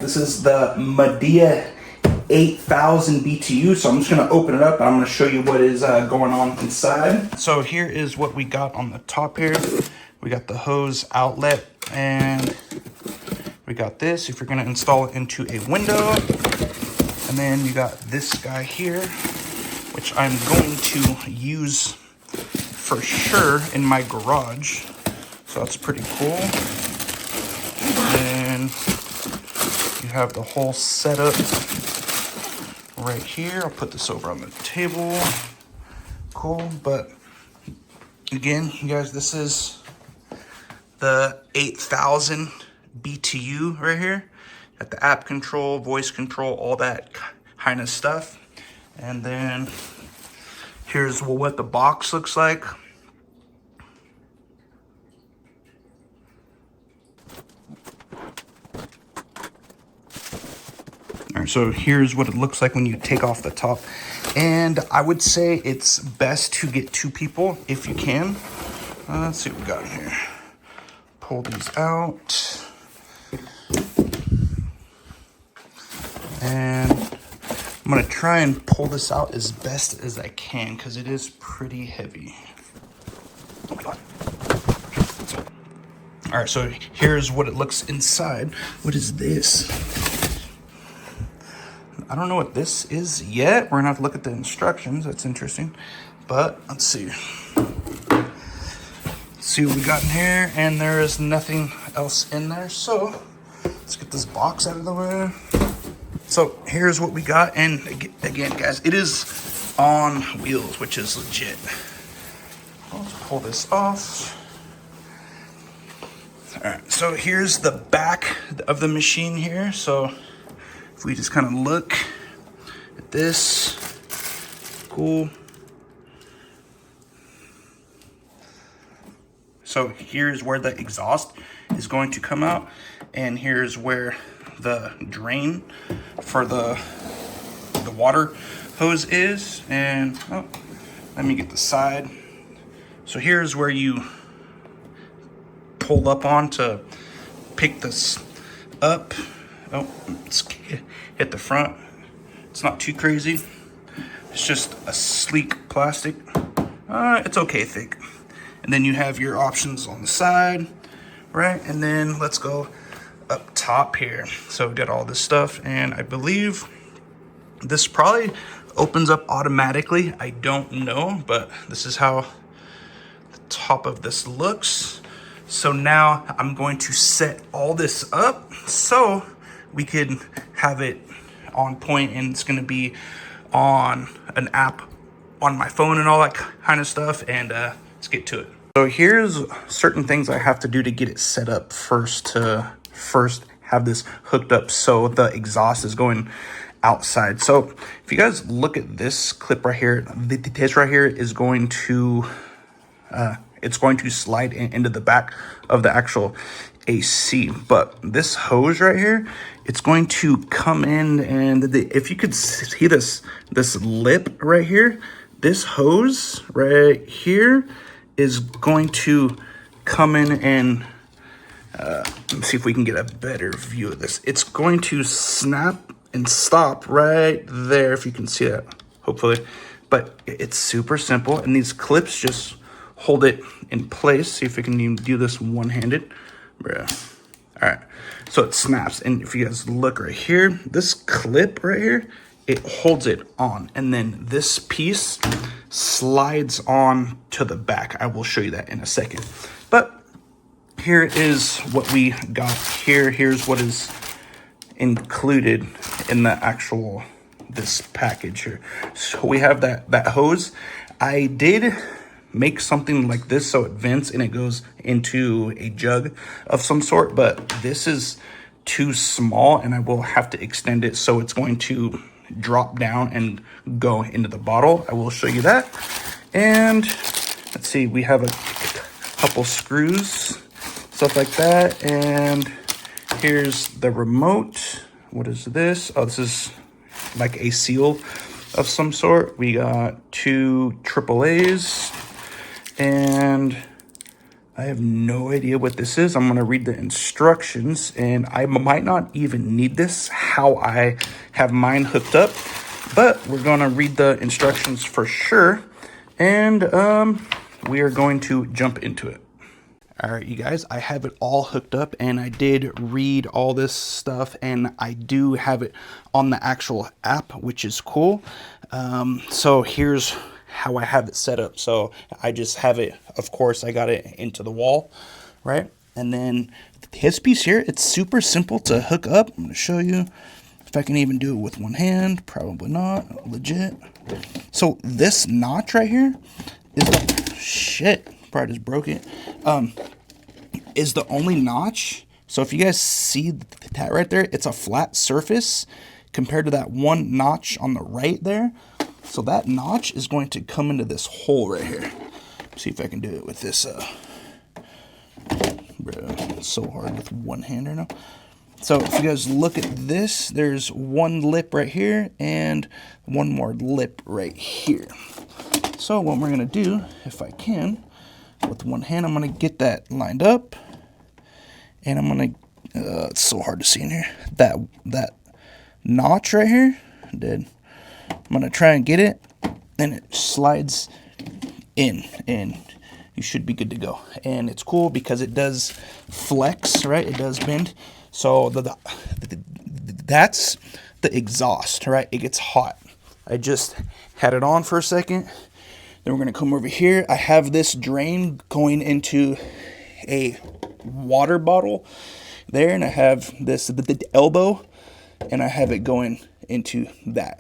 this is the Midea 8000 BTU. So I'm just gonna open it up and I'm gonna show you what is going on inside. So here is what we got on the top here. We got the hose outlet, and we got this if you're gonna install it into a window. And then you got this guy here, which I'm going to use for sure in my garage. So that's pretty cool. And you have the whole setup right here. I'll put this over on the table. Cool. But again, you guys, this is the 8000 BTU right here. Got the app control, voice control, all that kind of stuff. And then here's what the box looks like. All right, so here's what it looks like when you take off the top. And I would say it's best to get 2 people if you can. Let's see what we got in here. Pull these out. And I'm gonna try and pull this out as best as I can because it is pretty heavy. All right, so here's what it looks inside. What is this? I don't know what this is yet. We're gonna have to look at the instructions. That's interesting. But let's see. Let's see what we got in here. And there is nothing else in there. So let's get this box out of the way. So here's what we got. And again, guys, it is on wheels, which is legit. Let's pull this off. All right, so here's the back of the machine here. So if we just kind of look at this, cool. So here's where the exhaust is going to come out, and here's where the drain for the water hose is. And oh, let me get the side. So here's where you pull up on to pick this up. Oh, let's hit the front. It's not too crazy. It's just a sleek plastic. It's okay thick. And then you have your options on the side, right? And then let's go up top here. So we got all this stuff, and I believe this probably opens up automatically. I don't know, but this is how the top of this looks. So now I'm going to set all this up so we can have it on point, and it's gonna be on an app on my phone and all that kind of stuff. And let's get to it. So here's certain things I have to do to get it set up first to have this hooked up so the exhaust is going outside. So if you guys look at this clip right here, this right here is going to it's going to slide into the back of the actual AC. But this hose right here, it's going to come in, and if you could see this lip right here, this hose right here is going to come in and let's see if we can get a better view of this. It's going to snap and stop right there, if you can see that, hopefully. But it's super simple, and these clips just hold it in place. See if we can even do this one-handed. All right, so it snaps, and if you guys look right here, this clip right here, it holds it on, and then this piece slides on to the back. I will show you that in a second. But here is what we got here. Here's what is included in the actual this package here. So we have that hose. I did make something like this so it vents and it goes into a jug of some sort, but this is too small and I will have to extend it so it's going to drop down and go into the bottle. I will show you that. And let's see, we have a couple screws, stuff like that. And here's the remote. What is this? Oh, this is like a seal of some sort. We got 2 AAAs and I have no idea what this is. I'm gonna read the instructions, and I might not even need this how I have mine hooked up, but we're gonna read the instructions for sure, and we are going to jump into it. All right, you guys, I have it all hooked up, and I did read all this stuff, and I do have it on the actual app, which is cool. So here's how I have it set up. So I just have it, of course, I got it into the wall, right? And then his piece here, it's super simple to hook up. I'm gonna show you if I can even do it with one hand. Probably not, legit. So this notch right here is the, shit, probably just broke it, is the only notch. So if you guys see that right there, it's a flat surface compared to that one notch on the right there. So that notch is going to come into this hole right here. See if I can do it with this. Bro, it's so hard with one hand right now. So if you guys look at this, there's one lip right here and one more lip right here. So what we're gonna do, if I can, with one hand, I'm gonna get that lined up, and I'm gonna, it's so hard to see in here, that notch right here, I'm gonna try and get it, and it slides in, and you should be good to go. And it's cool because it does flex, right? It does bend. So that's the exhaust, right? It gets hot. I just had it on for a second. Then we're gonna come over here. I have this drain going into a water bottle there, and I have this the elbow, and I have it going into that.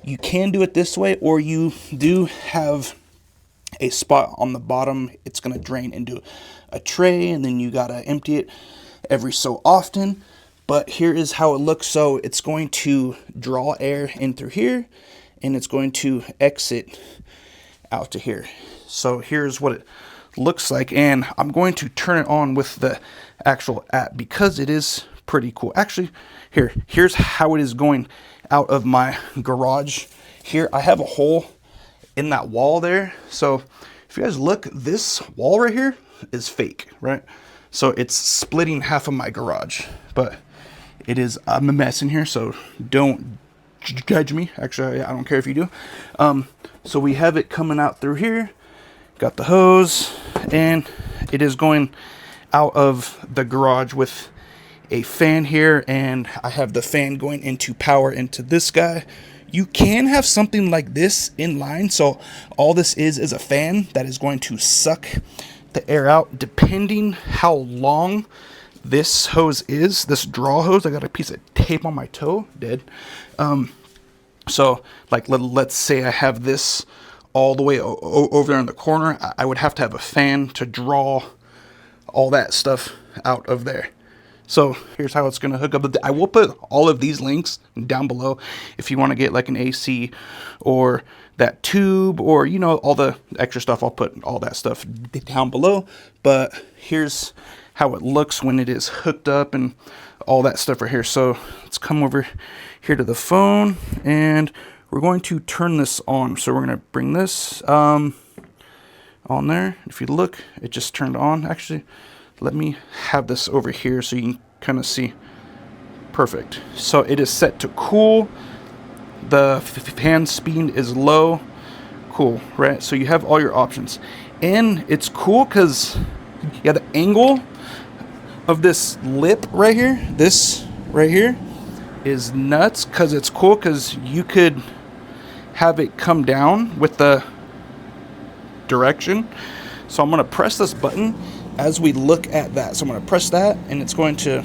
You can do it this way, or you do have a spot on the bottom. It's gonna drain into a tray, and then you gotta empty it every so often. But here is how it looks. So it's going to draw air in through here, and it's going to exit out to here. So here's what it looks like, and I'm going to turn it on with the actual app because it is pretty cool. Actually, here's how it is going out of my garage. Here I have a hole in that wall there. So if you guys look, this wall right here is fake, right? So it's splitting half of my garage, but it is a mess in here, so don't judge me. Actually, I don't care if you do. So we have it coming out through here, got the hose, and it is going out of the garage with a fan here, and I have the fan going into power into this guy. You can have something like this in line, so all this is a fan that is going to suck the air out, depending how long this hose is, this draw hose. I got a piece of tape on my toe, dead. So like let's say I have this all the way over there in the corner. I would have to have a fan to draw all that stuff out of there. So here's how it's going to hook up. I will put all of these links down below if you want to get like an AC or that tube, or you know, all the extra stuff. I'll put all that stuff down below. But here's how it looks when it is hooked up and all that stuff right here. So let's come over here to the phone, and we're going to turn this on. So we're going to bring this on there. If you look, it just turned on. Actually, let me have this over here so you can kind of see. Perfect. So it is set to cool. The fan speed is low. Cool, right? So you have all your options, and it's cool because yeah, the angle of this lip right here, this right here, is nuts because it's cool because you could have it come down with the direction. So I'm going to press this button as we look at that. So I'm going to press that, and it's going to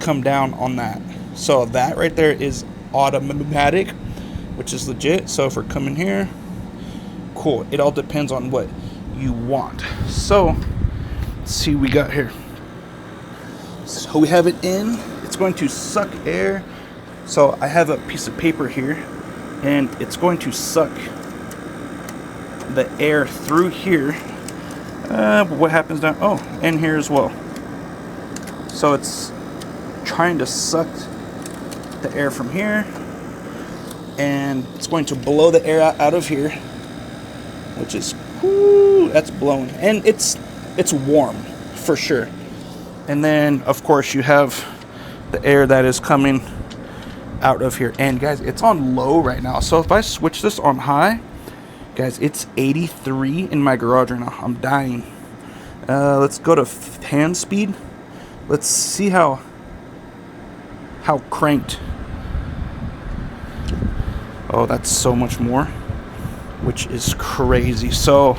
come down on that. So that right there is automatic, which is legit. So if we're coming here, cool. It all depends on what you want. So let's see what we got here. So we have it in. It's going to suck air. So I have a piece of paper here, and it's going to suck the air through here. What happens down? Oh, and here as well. So it's trying to suck the air from here, and it's going to blow the air out of here, which is, whoo, that's blowing. And it's it's warm for sure. And then of course you have the air that is coming out of here. And guys, it's on low right now. So if I switch this on high, guys, it's 83 in my garage right now. I'm dying. Let's go to fan speed. Let's see how cranked. Oh, that's so much more, which is crazy. So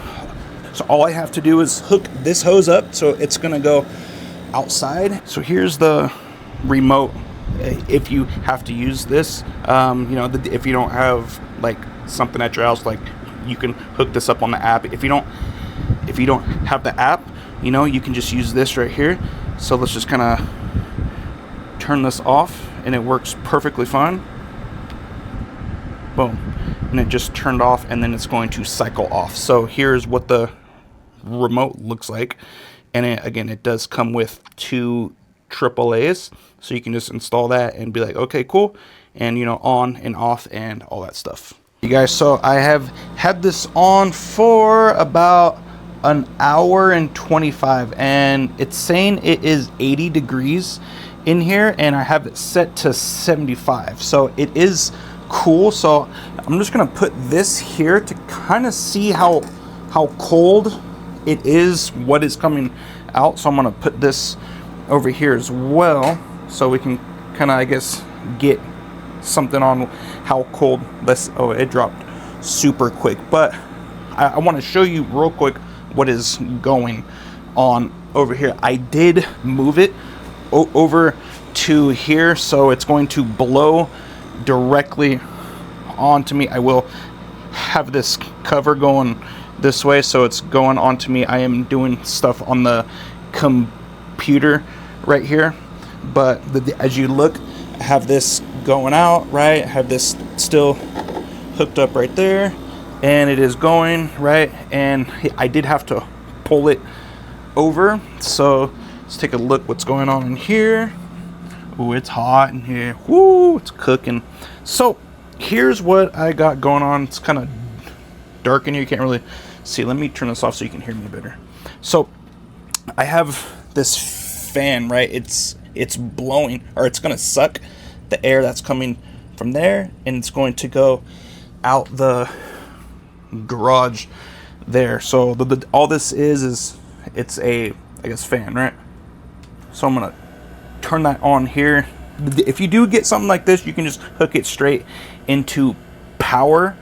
all I have to do is hook this hose up, so it's gonna go outside. So here's the remote if you have to use this. You know, if you don't have like something at your house, like you can hook this up on the app. If you don't have the app, you know, you can just use this right here. So let's just kind of turn this off, and it works perfectly fine. Boom, and it just turned off, and then it's going to cycle off. So here's what the remote looks like. And again, it does come with 2 AAAs, so you can just install that and be like, okay, cool, and you know, on and off and all that stuff. You guys, so I have had this on for about an hour and 25, and it's saying it is 80 degrees in here, and I have it set to 75, so it is cool. So I'm just gonna put this here to kind of see how cold it is, what is coming out. So I'm gonna put this over here as well, so we can kind of, I guess, get something on how cold this. Oh, it dropped super quick, but I want to show you real quick what is going on over here. I did move it over to here, so it's going to blow directly onto me. I will have this cover going this way, so it's going onto me. I am doing stuff on the computer right here, but as you look, I have this going out, right? I have this still hooked up right there, and it is going right, and I did have to pull it over. So let's take a look what's going on in here. Oh, it's hot in here. Woo, it's cooking. So here's what I got going on. It's kind of dark in here, you can't really see. Let me turn this off so you can hear me better. So I have this fan, right? It's blowing, or it's gonna suck the air that's coming from there, and it's going to go out the garage there. So all this is it's a, I guess, fan, right? So I'm gonna turn that on here. If you do get something like this, you can just hook it straight into power,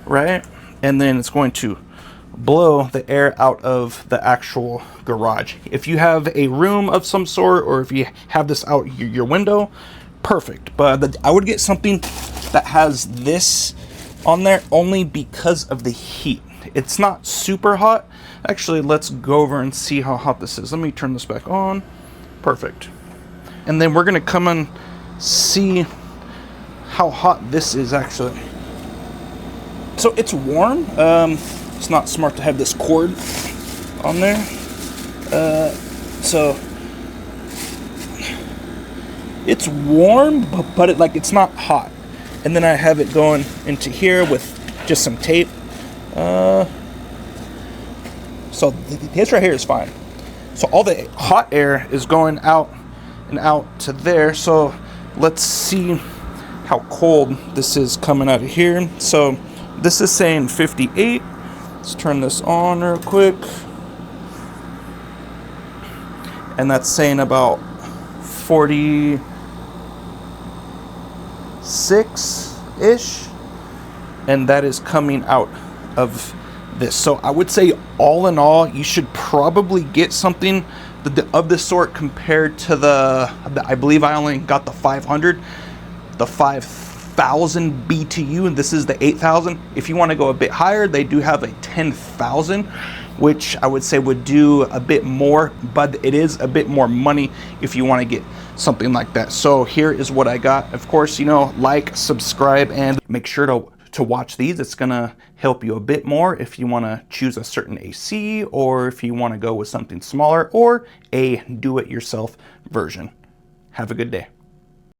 right? And then it's going to blow the air out of the actual garage. If you have a room of some sort, or if you have this out your window, perfect. But I would get something that has this on there only because of the heat. It's not super hot. Actually, let's go over and see how hot this is. Let me turn this back on. Perfect. And then we're gonna come and see how hot this is actually. So it's warm. It's not smart to have this cord on there. So it's warm, but it's not hot. And then I have it going into here with just some tape. So this right here is fine. So all the hot air is going out and out to there. So let's see how cold this is coming out of here. So this is saying 58. Let's turn this on real quick. And that's saying about 46-ish. And that is coming out of this. So I would say all in all, you should probably get something of this sort compared to the I believe I only got the 500, the 5,000 BTU, and this is the 8,000. If you want to go a bit higher, they do have a 10,000, which I would say would do a bit more, but it is a bit more money if you want to get something like that. So here is what I got. Of course, you know, like, subscribe, and make sure to watch these. It's gonna help you a bit more if you want to choose a certain AC, or if you want to go with something smaller, or a do-it-yourself version. Have a good day.